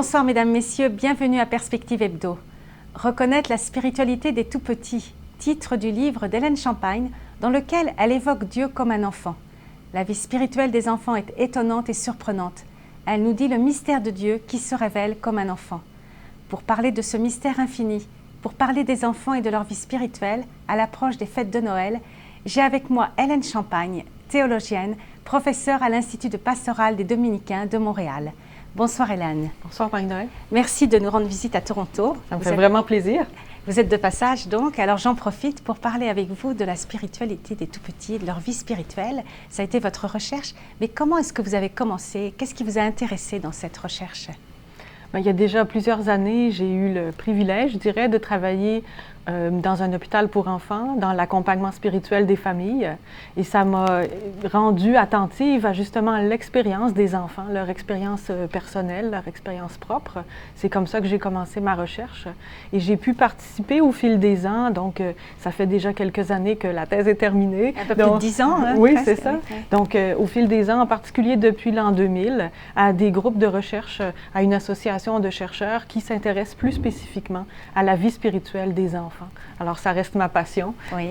Bonsoir mesdames, messieurs, bienvenue à Perspective Hebdo. Reconnaître la spiritualité des tout-petits, titre du livre d'Hélène Champagne, dans lequel elle évoque Dieu comme un enfant. La vie spirituelle des enfants est étonnante et surprenante. Elle nous dit le mystère de Dieu qui se révèle comme un enfant. Pour parler de ce mystère infini, pour parler des enfants et de leur vie spirituelle, à l'approche des fêtes de Noël, j'ai avec moi Hélène Champagne, théologienne, professeure à l'Institut de Pastoral des Dominicains de Montréal. Bonsoir Hélène. Bonsoir Marie-Noël. Merci de nous rendre visite à Toronto. Ça me fait vraiment plaisir. Vous êtes de passage donc, alors j'en profite pour parler avec vous de la spiritualité des tout-petits, de leur vie spirituelle. Ça a été votre recherche, mais comment est-ce que vous avez commencé? Qu'est-ce qui vous a intéressé dans cette recherche? Il y a déjà plusieurs années, j'ai eu le privilège, je dirais, de travailler dans un hôpital pour enfants, dans l'accompagnement spirituel des familles. Et ça m'a rendue attentive à justement l'expérience des enfants, leur expérience personnelle, leur expérience propre. C'est comme ça que j'ai commencé ma recherche. Et j'ai pu participer au fil des ans, donc ça fait déjà quelques années que la thèse est terminée. Un peu plus de 10 ans, hein? Oui, c'est ça. Donc au fil des ans, en particulier depuis l'an 2000, à des groupes de recherche, à une association de chercheurs qui s'intéressent plus spécifiquement à la vie spirituelle des enfants. Alors, ça reste ma passion. Oui.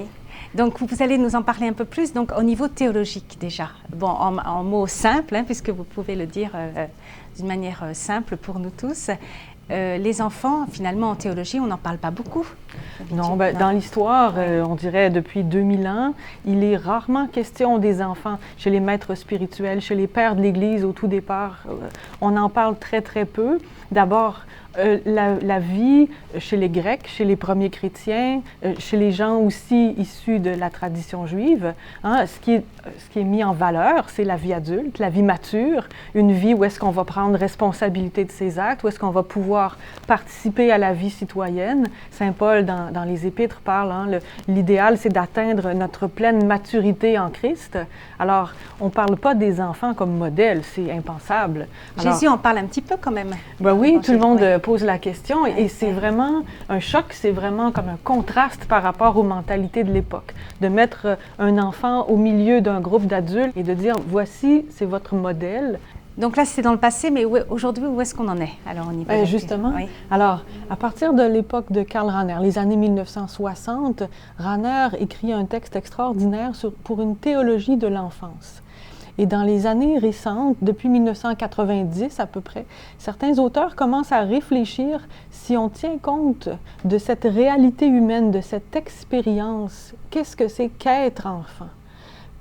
Donc, vous allez nous en parler un peu plus, donc au niveau théologique déjà. Bon, en mots simples, hein, puisque vous pouvez le dire d'une manière simple pour nous tous. Les enfants, finalement, en théologie, on n'en parle pas beaucoup. Non, dans l'histoire, on dirait depuis 2000 ans, il est rarement question des enfants chez les maîtres spirituels, chez les pères de l'Église au tout départ. On en parle très, très peu. D'abord, la vie chez les Grecs, chez les premiers chrétiens, chez les gens aussi issus de la tradition juive, hein, ce qui est mis en valeur, c'est la vie adulte, la vie mature, une vie où est-ce qu'on va prendre responsabilité de ses actes, où est-ce qu'on va pouvoir participer à la vie citoyenne. Saint Paul, dans les Épîtres, parle, hein, l'idéal, c'est d'atteindre notre pleine maturité en Christ. Alors, on ne parle pas des enfants comme modèle, c'est impensable. Alors, Jésus en parle un petit peu quand même. Ben oui, tout le monde pose la question et c'est vraiment un choc, c'est vraiment comme un contraste par rapport aux mentalités de l'époque. De mettre un enfant au milieu d'un groupe d'adultes et de dire, voici, c'est votre modèle. Donc là, c'est dans le passé, mais aujourd'hui, où est-ce qu'on en est? Alors, on y va. Justement. Oui. Alors, à partir de l'époque de Karl Rahner, les années 1960, Rahner écrit un texte extraordinaire pour une théologie de l'enfance. Et dans les années récentes, depuis 1990 à peu près, certains auteurs commencent à réfléchir si on tient compte de cette réalité humaine, de cette expérience. Qu'est-ce que c'est qu'être enfant?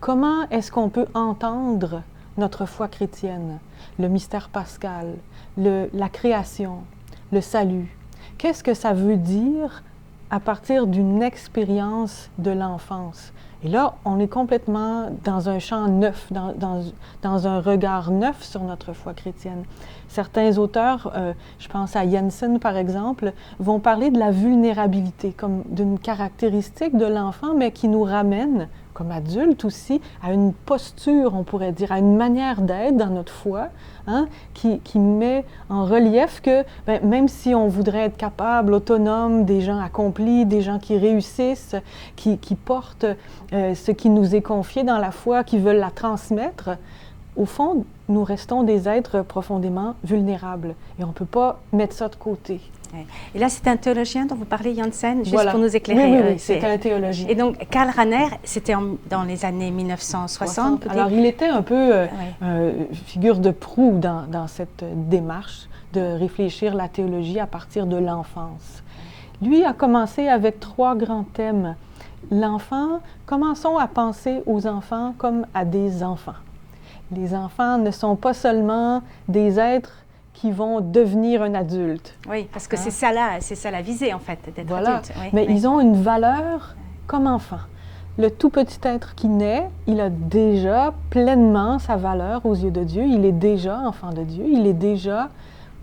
Comment est-ce qu'on peut entendre notre foi chrétienne, le mystère pascal, la création, le salut? Qu'est-ce que ça veut dire à partir d'une expérience de l'enfance? Et là, on est complètement dans un champ neuf, dans un regard neuf sur notre foi chrétienne. Certains auteurs, je pense à Jensen par exemple, vont parler de la vulnérabilité comme d'une caractéristique de l'enfant, mais qui nous ramène, comme adultes aussi, à une posture, on pourrait dire, à une manière d'être dans notre foi, hein, qui met en relief que même si on voudrait être capable, autonome, des gens accomplis, des gens qui réussissent, qui portent ce qui nous est confié dans la foi, qui veulent la transmettre, au fond, nous restons des êtres profondément vulnérables et on ne peut pas mettre ça de côté. Et là, c'est un théologien dont vous parlez, Jensen, juste pour nous éclairer. Oui, c'est un théologien. Et donc, Karl Rahner, c'était dans les années 1960 peut-être? Alors, il était un peu figure de proue dans cette démarche de réfléchir la théologie à partir de l'enfance. Lui a commencé avec 3 grands thèmes. L'enfant, commençons à penser aux enfants comme à des enfants. Les enfants ne sont pas seulement des êtres qui vont devenir un adulte. Oui, parce que c'est ça la visée en fait, d'être adulte. Oui, mais ils ont une valeur comme enfant. Le tout petit être qui naît, il a déjà pleinement sa valeur aux yeux de Dieu. Il est déjà enfant de Dieu. Il est déjà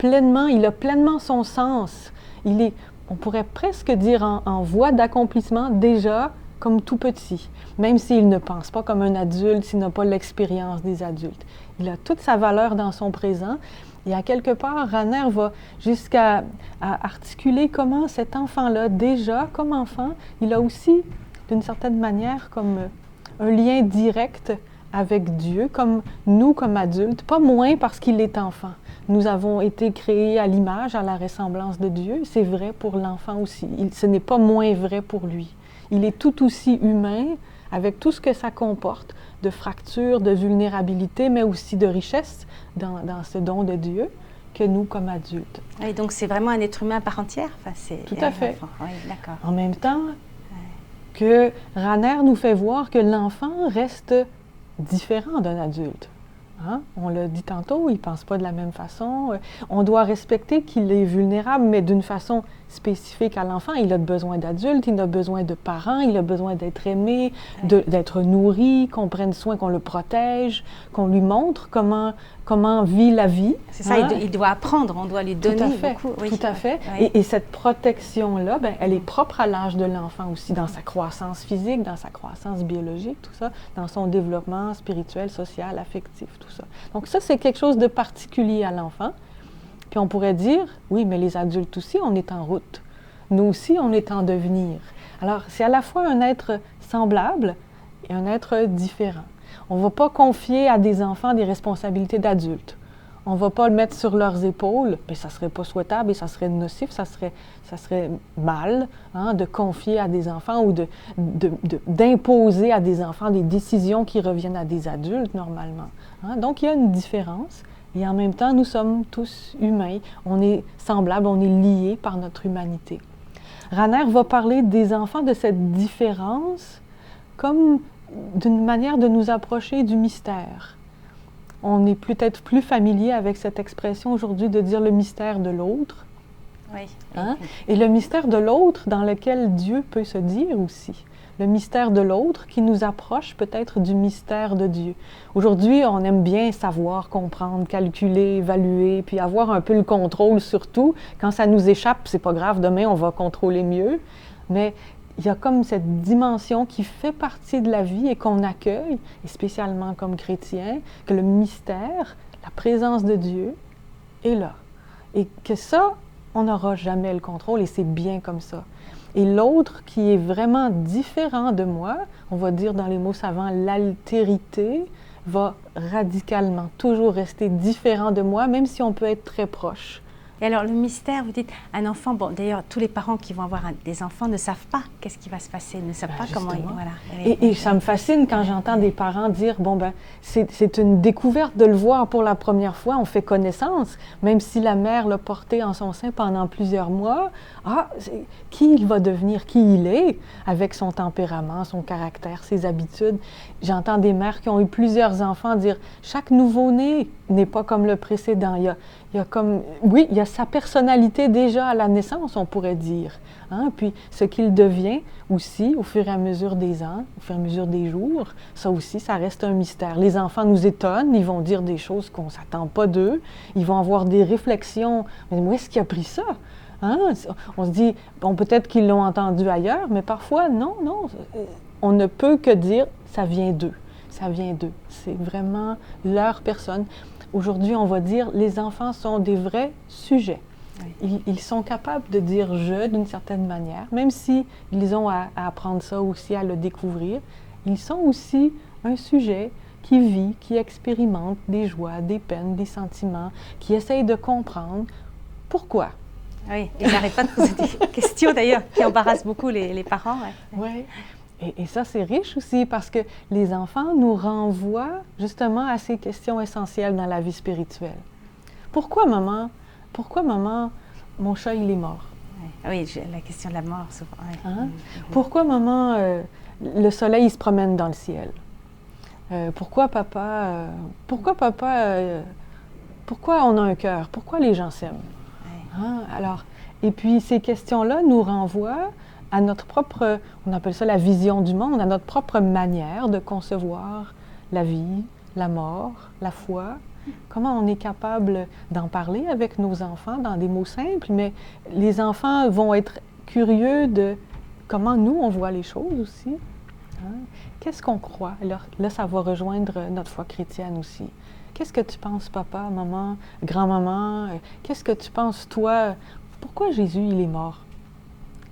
il a pleinement son sens. Il est, on pourrait presque dire en voie d'accomplissement déjà comme tout petit, même s'il ne pense pas comme un adulte, s'il n'a pas l'expérience des adultes. Il a toute sa valeur dans son présent. Et à quelque part, Rahner va jusqu'à articuler comment cet enfant-là, déjà comme enfant, il a aussi, d'une certaine manière, comme un lien direct avec Dieu, comme nous, comme adultes, pas moins parce qu'il est enfant. Nous avons été créés à l'image, à la ressemblance de Dieu. C'est vrai pour l'enfant aussi. Ce n'est pas moins vrai pour lui. Il est tout aussi humain, avec tout ce que ça comporte, de fractures, de vulnérabilité, mais aussi de richesse dans ce don de Dieu, que nous comme adultes. Et donc c'est vraiment un être humain à part entière? Enfin, tout à fait. Oui, d'accord. En même temps que Rahner nous fait voir que l'enfant reste différent d'un adulte. Hein? On l'a dit tantôt, il ne pense pas de la même façon. On doit respecter qu'il est vulnérable, mais d'une façon spécifique à l'enfant. Il a besoin d'adultes, il a besoin de parents, il a besoin d'être aimé, d'être nourri, qu'on prenne soin, qu'on le protège, qu'on lui montre comment vit la vie. C'est ça, il doit apprendre, on doit lui donner beaucoup. Oui, tout à fait. Oui. Et cette protection-là, elle est propre à l'âge de l'enfant aussi, dans sa croissance physique, dans sa croissance biologique, tout ça, dans son développement spirituel, social, affectif, tout ça. Donc ça, c'est quelque chose de particulier à l'enfant. Puis on pourrait dire, oui, mais les adultes aussi, on est en route. Nous aussi, on est en devenir. Alors, c'est à la fois un être semblable et un être différent. On ne va pas confier à des enfants des responsabilités d'adultes. On ne va pas le mettre sur leurs épaules, mais ça ne serait pas souhaitable et ça serait nocif, ça serait mal de confier à des enfants ou d'imposer à des enfants des décisions qui reviennent à des adultes normalement. Donc, il y a une différence. Et en même temps, nous sommes tous humains, on est semblables, on est liés par notre humanité. Rahner va parler des enfants de cette différence comme d'une manière de nous approcher du mystère. On est peut-être plus familier avec cette expression aujourd'hui de dire le mystère de l'autre. Oui. Et le mystère de l'autre dans lequel Dieu peut se dire aussi. Le mystère de l'autre qui nous approche peut-être du mystère de Dieu. Aujourd'hui, on aime bien savoir, comprendre, calculer, évaluer, puis avoir un peu le contrôle sur tout. Quand ça nous échappe, c'est pas grave, demain on va contrôler mieux. Mais il y a comme cette dimension qui fait partie de la vie et qu'on accueille, et spécialement comme chrétien, que le mystère, la présence de Dieu est là. Et que ça, on n'aura jamais le contrôle et c'est bien comme ça. Et l'autre qui est vraiment différent de moi, on va dire dans les mots savants, l'altérité, va radicalement toujours rester différent de moi, même si on peut être très proche. Et alors, le mystère, vous dites, un enfant, bon, d'ailleurs, tous les parents qui vont avoir des enfants ne savent pas qu'est-ce qui va se passer, ne savent pas comment ils... Voilà. Et ça me fascine quand j'entends des parents dire, bon, ben, c'est une découverte de le voir pour la première fois, on fait connaissance, même si la mère l'a porté en son sein pendant plusieurs mois. Qui il va devenir, qui il est, avec son tempérament, son caractère, ses habitudes. J'entends des mères qui ont eu plusieurs enfants dire, chaque nouveau-né n'est pas comme le précédent. Il y a sa personnalité déjà à la naissance, on pourrait dire. Puis ce qu'il devient aussi au fur et à mesure des ans, au fur et à mesure des jours, ça aussi, ça reste un mystère. Les enfants nous étonnent, ils vont dire des choses qu'on ne s'attend pas d'eux, ils vont avoir des réflexions. Mais où est-ce qu'il a pris ça? On se dit, bon, peut-être qu'ils l'ont entendu ailleurs, mais parfois, non, on ne peut que dire, ça vient d'eux. Ça vient d'eux. C'est vraiment leur personne. Aujourd'hui, on va dire, les enfants sont des vrais sujets. Oui. Ils sont capables de dire « je » d'une certaine manière, même si ils ont à apprendre ça aussi, à le découvrir. Ils sont aussi un sujet qui vit, qui expérimente des joies, des peines, des sentiments, qui essaye de comprendre pourquoi. Oui, ils n'arrêtent pas de poser des questions d'ailleurs, qui embarrassent beaucoup les parents. Oui. Et ça, c'est riche aussi parce que les enfants nous renvoient justement à ces questions essentielles dans la vie spirituelle. Pourquoi, maman, mon chat, il est mort? Oui, la question de la mort, souvent. Oui. Pourquoi, maman, le soleil, il se promène dans le ciel? Pourquoi on a un cœur? Pourquoi les gens s'aiment? Alors, et puis, ces questions-là nous renvoient à notre propre, on appelle ça la vision du monde, à notre propre manière de concevoir la vie, la mort, la foi. Comment on est capable d'en parler avec nos enfants dans des mots simples, mais les enfants vont être curieux de comment nous, on voit les choses aussi. Qu'est-ce qu'on croit? Là, ça va rejoindre notre foi chrétienne aussi. Qu'est-ce que tu penses, papa, maman, grand-maman? Qu'est-ce que tu penses, toi? Pourquoi Jésus, il est mort?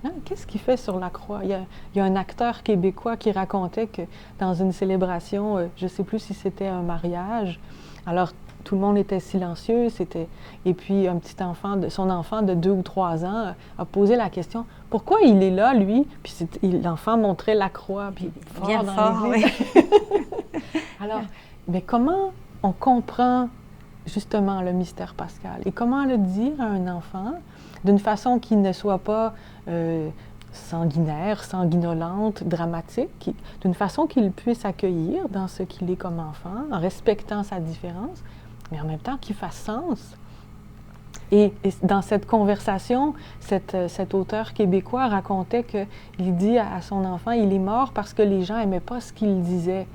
Hein, qu'est-ce qu'il fait sur la croix? Il y a un acteur québécois qui racontait que dans une célébration, je ne sais plus si c'était un mariage, alors tout le monde était silencieux, et puis un petit enfant, son enfant de 2 ou 3 ans a posé la question, pourquoi il est là, lui? Puis l'enfant montrait la croix, puis bien fort, oui. Alors, mais comment on comprend justement le mystère pascal? Et comment le dire à un enfant d'une façon qui ne soit pas sanguinaire, sanguinolente, dramatique, d'une façon qu'il puisse accueillir dans ce qu'il est comme enfant, en respectant sa différence, mais en même temps qu'il fasse sens. Et dans cette conversation, cet auteur québécois racontait qu'il dit à son enfant, il est mort parce que les gens n'aimaient pas ce qu'il disait.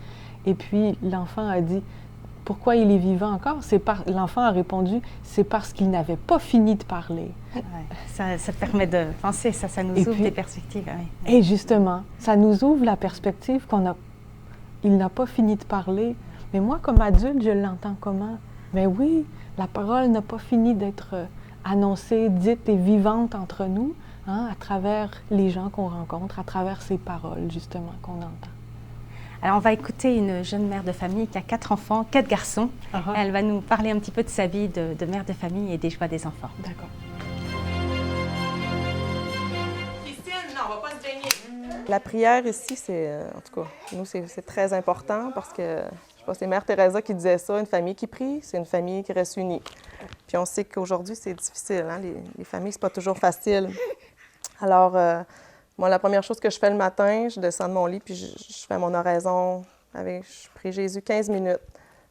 Et puis l'enfant a dit, pourquoi il est vivant encore? L'enfant a répondu, c'est parce qu'il n'avait pas fini de parler. Ouais, ça permet de penser, ça nous ouvre des perspectives. Oui. Et justement, ça nous ouvre la perspective il n'a pas fini de parler. Mais moi, comme adulte, je l'entends comment? Mais oui, la parole n'a pas fini d'être annoncée, dite et vivante entre nous, hein, à travers les gens qu'on rencontre, à travers ces paroles, justement, qu'on entend. Alors, on va écouter une jeune mère de famille qui a 4 enfants, 4 garçons. Uh-huh. Elle va nous parler un petit peu de sa vie de mère de famille et des joies des enfants. D'accord. Christine, non, on va pas se baigner. La prière ici, en tout cas, nous, c'est très important parce que, je pense que c'est Mère Teresa qui disait ça, une famille qui prie, c'est une famille qui reste unie. Puis on sait qu'aujourd'hui, c'est difficile, hein? Les familles, c'est pas toujours facile. Alors, moi, la première chose que je fais le matin, je descends de mon lit puis je fais mon oraison. Je prie Jésus 15 minutes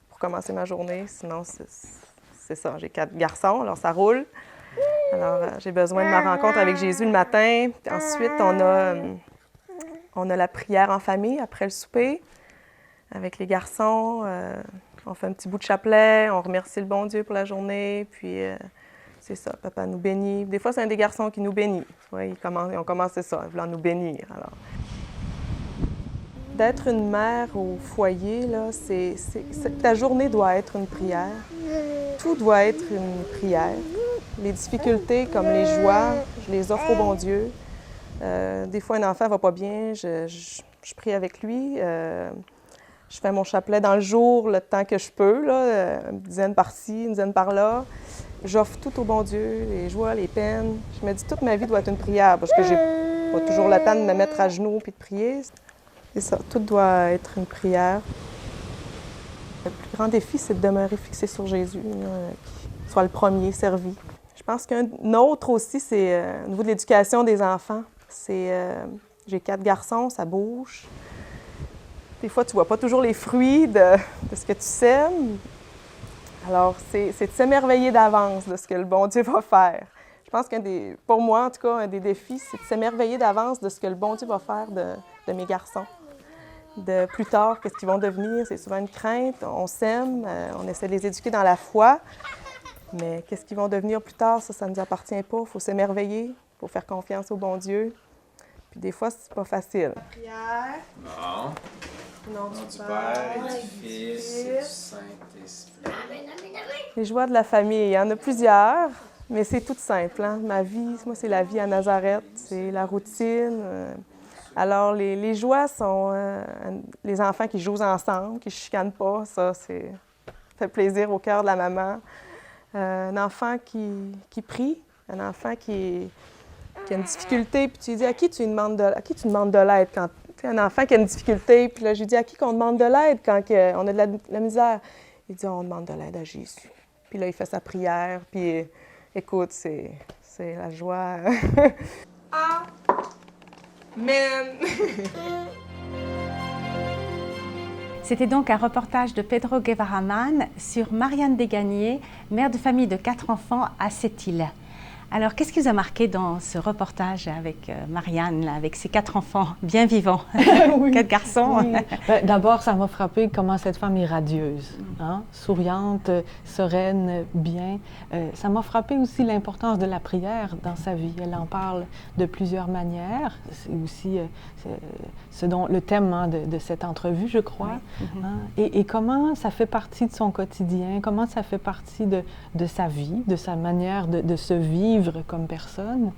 pour commencer ma journée. Sinon, c'est ça. J'ai 4 garçons, alors ça roule. Alors, j'ai besoin de ma rencontre avec Jésus le matin. Puis ensuite, on a la prière en famille après le souper avec les garçons. On fait un petit bout de chapelet, on remercie le bon Dieu pour la journée. Puis, c'est ça, papa nous bénit. Des fois, c'est un des garçons qui nous bénit. Ouais, on commence ça, voulant nous bénir. Alors. D'être une mère au foyer, là, ta journée doit être une prière. Tout doit être une prière. Les difficultés comme les joies, je les offre au bon Dieu. Des fois, un enfant ne va pas bien, je prie avec lui. Je fais mon chapelet dans le jour, le temps que je peux, là, une dizaine par-ci, une dizaine par-là. J'offre tout au bon Dieu, les joies, les peines. Je me dis, toute ma vie doit être une prière, parce que j'ai pas toujours le temps de me mettre à genoux et de prier. C'est ça, tout doit être une prière. Le plus grand défi, c'est de demeurer fixé sur Jésus, qu'il soit le premier servi. Je pense qu'un autre aussi, c'est au niveau de l'éducation des enfants. J'ai 4 garçons, ça bouge. Des fois, tu vois pas toujours les fruits de ce que tu sèmes. Alors, c'est de s'émerveiller d'avance de ce que le bon Dieu va faire. Je pense pour moi, en tout cas, un des défis, c'est de s'émerveiller d'avance de ce que le bon Dieu va faire de mes garçons. De plus tard, qu'est-ce qu'ils vont devenir? C'est souvent une crainte. On s'aime, on essaie de les éduquer dans la foi. Mais qu'est-ce qu'ils vont devenir plus tard? Ça ne nous appartient pas. Il faut s'émerveiller, il faut faire confiance au bon Dieu. Puis des fois, c'est pas facile. Prière. Non. Nom du Père, du Fils et du Saint-Esprit. Les joies de la famille, il y en a plusieurs, mais c'est tout simple. Hein? Ma vie, moi, c'est la vie à Nazareth, c'est la routine. Alors, les joies sont les enfants qui jouent ensemble, qui ne se chicanent pas, ça fait plaisir au cœur de la maman. Un enfant qui prie, un enfant qui a une difficulté, puis tu lui dis à qui tu demandes de l'aide quand un enfant qui a une difficulté, puis là, je lui dis à qui qu'on demande de l'aide quand on a de la misère? Il dit, on demande de l'aide à Jésus. Puis là, il fait sa prière, puis écoute, c'est la joie. Amen! C'était donc un reportage de Pedro Guevara-Mann sur Marianne Desgagnés, mère de famille de 4 enfants à Sept-Îles. Alors, qu'est-ce qui vous a marqué dans ce reportage avec Marianne, là, avec ses 4 enfants bien vivants, oui, 4 garçons? Oui. D'abord, ça m'a frappé comment cette femme est radieuse, hein? Souriante, sereine, bien. Ça m'a frappé aussi l'importance de la prière dans sa vie. Elle en parle de plusieurs manières. C'est aussi le thème, hein, de cette entrevue, je crois. Oui. Hein? Et comment ça fait partie de son quotidien, comment ça fait partie de sa vie, de sa manière de se vivre vivre comme personne.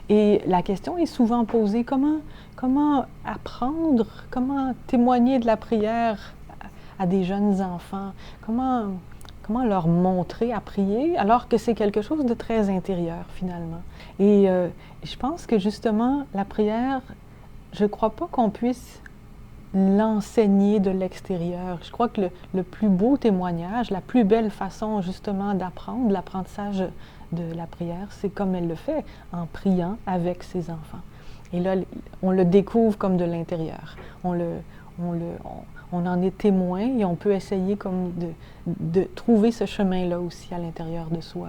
Et la question est souvent posée, comment apprendre, comment témoigner de la prière à des jeunes enfants? Comment leur montrer à prier alors que c'est quelque chose de très intérieur finalement? Et je pense que justement, la prière, je ne crois pas qu'on puisse l'enseigner de l'extérieur. Je crois que le plus beau témoignage, la plus belle façon justement d'apprendre, l'apprentissage de la prière, c'est comme elle le fait, en priant avec ses enfants. Et là, on le découvre comme de l'intérieur. On en est témoin et on peut essayer comme de trouver ce chemin-là aussi à l'intérieur de soi.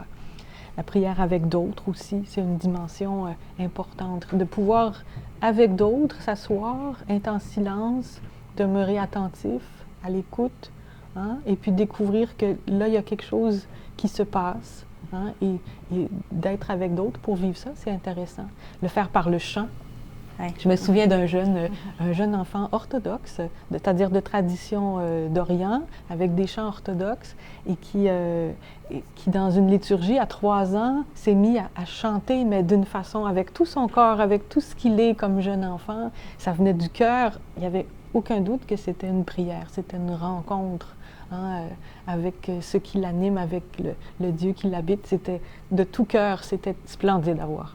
La prière avec d'autres aussi, c'est une dimension importante. De pouvoir, avec d'autres, s'asseoir, être en silence, demeurer attentif, à l'écoute, hein, et puis découvrir que là, il y a quelque chose qui se passe, hein, et d'être avec d'autres pour vivre ça, c'est intéressant. Le faire par le chant. Ouais. Je me souviens d'un jeune enfant orthodoxe, c'est-à-dire de tradition d'Orient, avec des chants orthodoxes, et qui, dans une liturgie, à 3 ans, s'est mis à chanter, mais d'une façon, avec tout son corps, avec tout ce qu'il est comme jeune enfant. Ça venait du cœur. Il n'y avait aucun doute que c'était une prière, c'était une rencontre, hein, avec ce qui l'anime, avec le Dieu qui l'habite. C'était de tout cœur, c'était splendide à voir.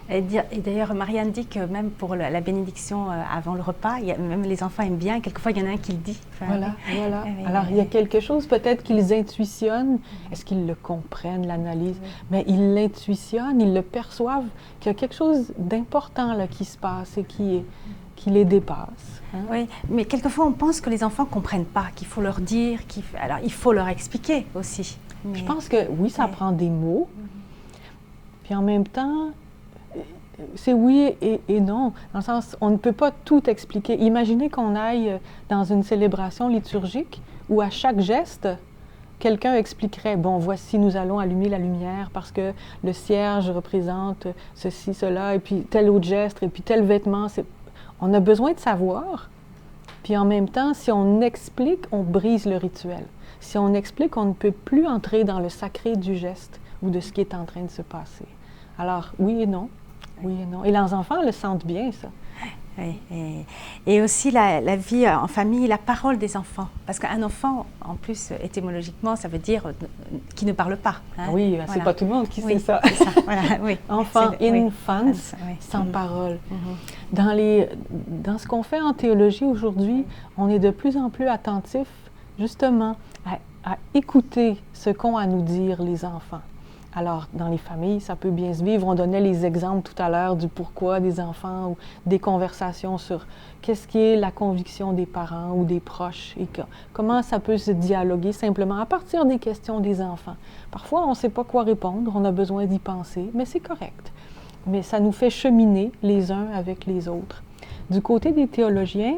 Et d'ailleurs, Marianne dit que même pour la bénédiction avant le repas, même les enfants aiment bien, quelquefois il y en a un qui le dit. Enfin, voilà. Alors il y a quelque chose, peut-être qu'ils intuitionnent, est-ce qu'ils le comprennent, l'analysent, mais ils l'intuitionnent, ils le perçoivent, qu'il y a quelque chose d'important là qui se passe et qui les dépasse. Hein? Oui, mais quelquefois on pense que les enfants ne comprennent pas, qu'il faut leur dire, alors il faut leur expliquer aussi. Mais... Je pense que oui, ça prend des mots, puis en même temps, c'est oui et non, dans le sens, on ne peut pas tout expliquer. Imaginez qu'on aille dans une célébration liturgique où à chaque geste, quelqu'un expliquerait, bon, voici, nous allons allumer la lumière parce que le cierge représente ceci, cela, et puis tel autre geste, et puis tel vêtement. On a besoin de savoir, puis en même temps, si on explique, on brise le rituel. Si on explique, on ne peut plus entrer dans le sacré du geste ou de ce qui est en train de se passer. Alors, oui et non. Oui et non. Et les enfants le sentent bien, ça. Oui, et aussi la vie en famille, la parole des enfants. Parce qu'un enfant, en plus, étymologiquement, ça veut dire qui ne parle pas. Hein? Oui, c'est voilà. Pas tout le monde qui sait ça. C'est ça. Voilà, oui. Enfant, infants, sans parole. Dans ce qu'on fait en théologie aujourd'hui, on est de plus en plus attentif, justement, à écouter ce qu'ont à nous dire les enfants. Alors, dans les familles, ça peut bien se vivre. On donnait les exemples tout à l'heure du pourquoi des enfants ou des conversations sur qu'est-ce qui est la conviction des parents ou des proches et comment ça peut se dialoguer simplement à partir des questions des enfants. Parfois, on ne sait pas quoi répondre, on a besoin d'y penser, mais c'est correct. Mais ça nous fait cheminer les uns avec les autres. Du côté des théologiens,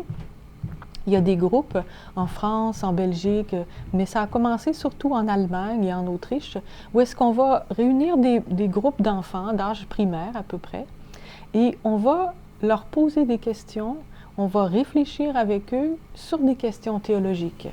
il y a des groupes en France, en Belgique, mais ça a commencé surtout en Allemagne et en Autriche, où est-ce qu'on va réunir des groupes d'enfants d'âge primaire à peu près, et on va leur poser des questions, on va réfléchir avec eux sur des questions théologiques.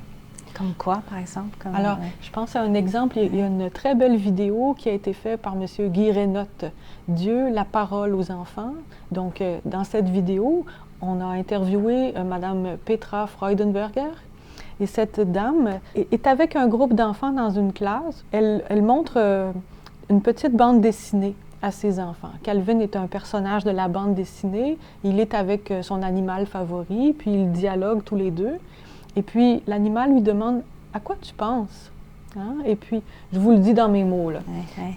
Comme quoi, par exemple? Alors, je pense à un exemple, il y a une très belle vidéo qui a été faite par M. Guy Reynotte, « Dieu, la parole aux enfants ». Donc, dans cette vidéo, on a interviewé Mme Petra Freudenberger, et cette dame est avec un groupe d'enfants dans une classe. Elle montre une petite bande dessinée à ses enfants. Calvin est un personnage de la bande dessinée, il est avec son animal favori, puis ils dialoguent tous les deux. Et puis l'animal lui demande « À quoi tu penses? » Hein? Et puis, je vous le dis dans mes mots, là.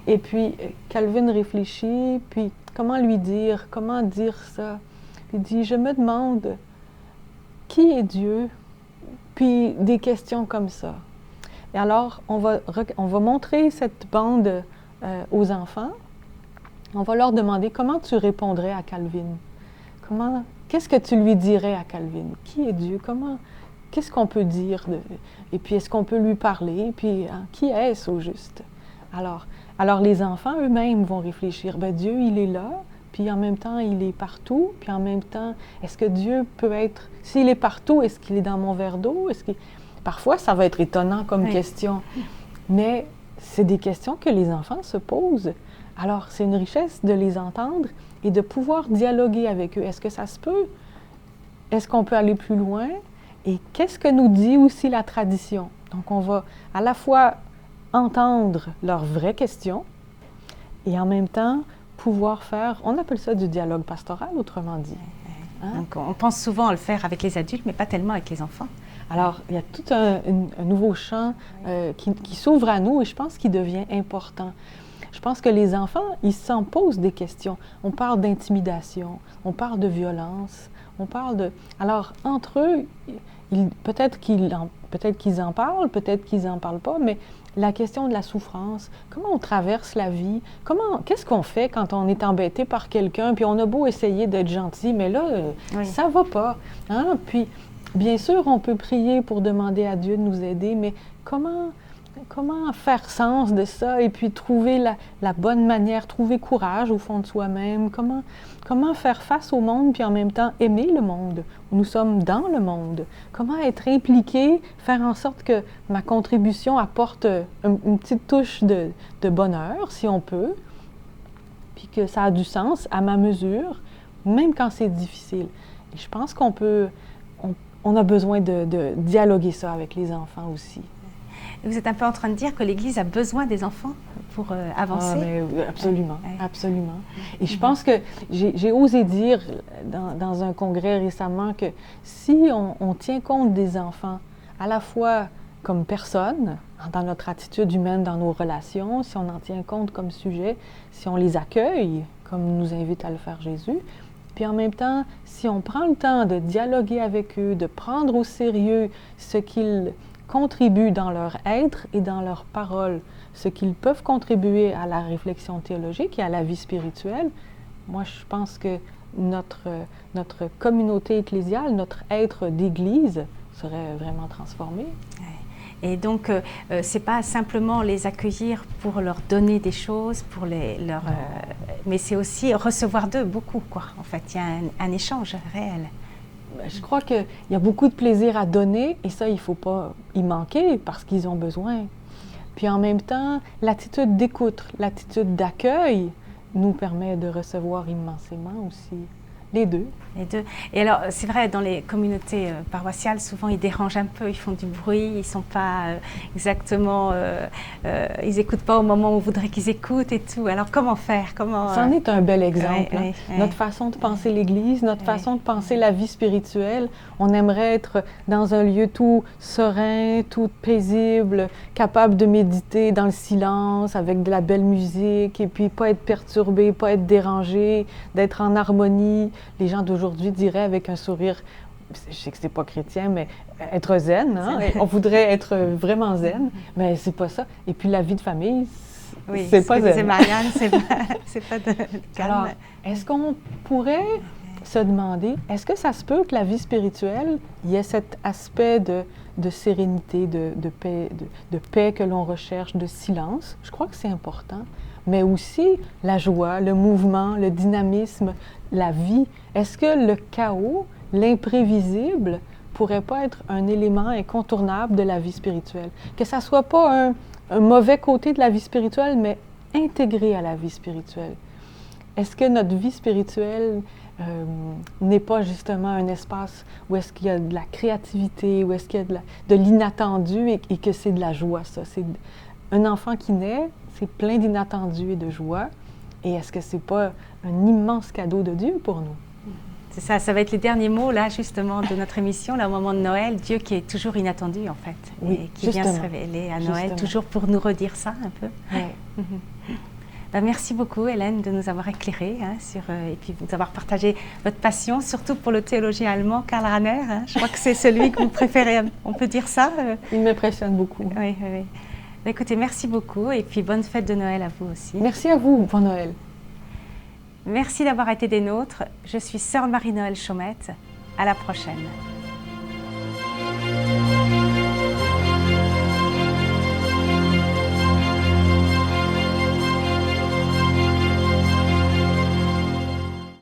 Et puis, Calvin réfléchit, puis comment lui dire, comment dire ça? Il dit, je me demande, qui est Dieu? Puis des questions comme ça. Et alors, on va montrer cette bande aux enfants. On va leur demander, comment tu répondrais à Calvin? Qu'est-ce que tu lui dirais à Calvin? Qui est Dieu? Qu'est-ce qu'on peut dire? Et puis, est-ce qu'on peut lui parler? Puis, hein, qui est-ce au juste? Alors, les enfants eux-mêmes vont réfléchir, ben Dieu, il est là. Puis en même temps, il est partout. Puis en même temps, est-ce que Dieu peut être... S'il est partout, est-ce qu'il est dans mon verre d'eau? Parfois, ça va être étonnant comme question. Mais c'est des questions que les enfants se posent. Alors, c'est une richesse de les entendre et de pouvoir dialoguer avec eux. Est-ce que ça se peut? Est-ce qu'on peut aller plus loin? Et qu'est-ce que nous dit aussi la tradition? Donc, on va à la fois entendre leurs vraies questions et en même temps pouvoir faire, on appelle ça du dialogue pastoral, autrement dit. Hein? Donc, on pense souvent à le faire avec les adultes, mais pas tellement avec les enfants. Alors, il y a tout un nouveau champ qui s'ouvre à nous et je pense qu'il devient important. Je pense que les enfants, ils s'en posent des questions. On parle d'intimidation, on parle de violence, on parle de... Alors, entre eux, peut-être qu'ils en parlent, peut-être qu'ils n'en parlent pas, mais la question de la souffrance, comment on traverse la vie, qu'est-ce qu'on fait quand on est embêté par quelqu'un, puis on a beau essayer d'être gentil, mais là, ça va pas. Hein? Puis, bien sûr, on peut prier pour demander à Dieu de nous aider, mais comment faire sens de ça et puis trouver la bonne manière, trouver courage au fond de soi-même, comment faire face au monde puis en même temps aimer le monde. Nous sommes dans le monde. Comment être impliqué, faire en sorte que ma contribution apporte une petite touche de bonheur, si on peut, puis que ça a du sens à ma mesure, même quand c'est difficile. Et je pense on a besoin de dialoguer ça avec les enfants aussi. Vous êtes un peu en train de dire que l'Église a besoin des enfants pour avancer? Absolument, absolument. Et je pense que j'ai osé dire dans un congrès récemment que si on tient compte des enfants à la fois comme personnes, dans notre attitude humaine, dans nos relations, si on en tient compte comme sujet, si on les accueille, comme nous invite à le faire Jésus, puis en même temps, si on prend le temps de dialoguer avec eux, de prendre au sérieux ce qu'ils contribuent dans leur être et dans leur parole, ce qu'ils peuvent contribuer à la réflexion théologique et à la vie spirituelle, moi je pense que notre communauté ecclésiale, notre être d'Église serait vraiment transformé. Et donc, c'est pas simplement les accueillir pour leur donner des choses, mais c'est aussi recevoir d'eux beaucoup, quoi. En fait, il y a un échange réel. Je crois qu'il y a beaucoup de plaisir à donner et ça, il ne faut pas y manquer parce qu'ils ont besoin. Puis en même temps, l'attitude d'écoute, l'attitude d'accueil nous permet de recevoir immensément aussi. Les deux. Les deux. Et alors, c'est vrai, dans les communautés paroissiales, souvent, ils dérangent un peu, ils font du bruit, ils ne sont pas exactement... ils n'écoutent pas au moment où on voudrait qu'ils écoutent et tout. Alors, comment faire? C'en est un bel exemple. Notre façon de penser l'Église, notre façon de penser la vie spirituelle. On aimerait être dans un lieu tout serein, tout paisible, capable de méditer dans le silence, avec de la belle musique, et puis pas être perturbé, pas être dérangé, d'être en harmonie. Les gens d'aujourd'hui diraient avec un sourire, je sais que c'est pas chrétien, mais être zen, hein? On voudrait être vraiment zen, mais c'est pas ça. Et puis la vie de famille, c'est pas zen. C'est Marianne, c'est pas de calme. Alors, est-ce qu'on pourrait se demander, est-ce que ça se peut que la vie spirituelle, il y ait cet aspect de sérénité, de paix que l'on recherche, de silence? Je crois que c'est important. Mais aussi la joie, le mouvement, le dynamisme, la vie. Est-ce que le chaos, l'imprévisible, pourrait pas être un élément incontournable de la vie spirituelle? Que ça soit pas un mauvais côté de la vie spirituelle, mais intégré à la vie spirituelle. Est-ce que notre vie spirituelle n'est pas justement un espace où est-ce qu'il y a de la créativité, où est-ce qu'il y a de l'inattendu et que c'est de la joie, ça? C'est un enfant qui naît, c'est plein d'inattendus et de joie. Et est-ce que c'est pas un immense cadeau de Dieu pour nous? C'est ça, ça va être les derniers mots, là, justement, de notre émission, là, au moment de Noël. Dieu qui est toujours inattendu, en fait, et qui vient se révéler à Noël, toujours pour nous redire ça, un peu. Oui. Merci beaucoup, Hélène, de nous avoir éclairés et puis de nous avoir partagé votre passion, surtout pour le théologien allemand, Karl Rahner. Je crois que c'est celui que vous préférez, on peut dire ça? Il m'impressionne beaucoup. Oui, oui. Écoutez, merci beaucoup et puis bonne fête de Noël à vous aussi. Merci à vous, bon Noël. Merci d'avoir été des nôtres. Je suis sœur Marie-Noëlle Chaumette. À la prochaine.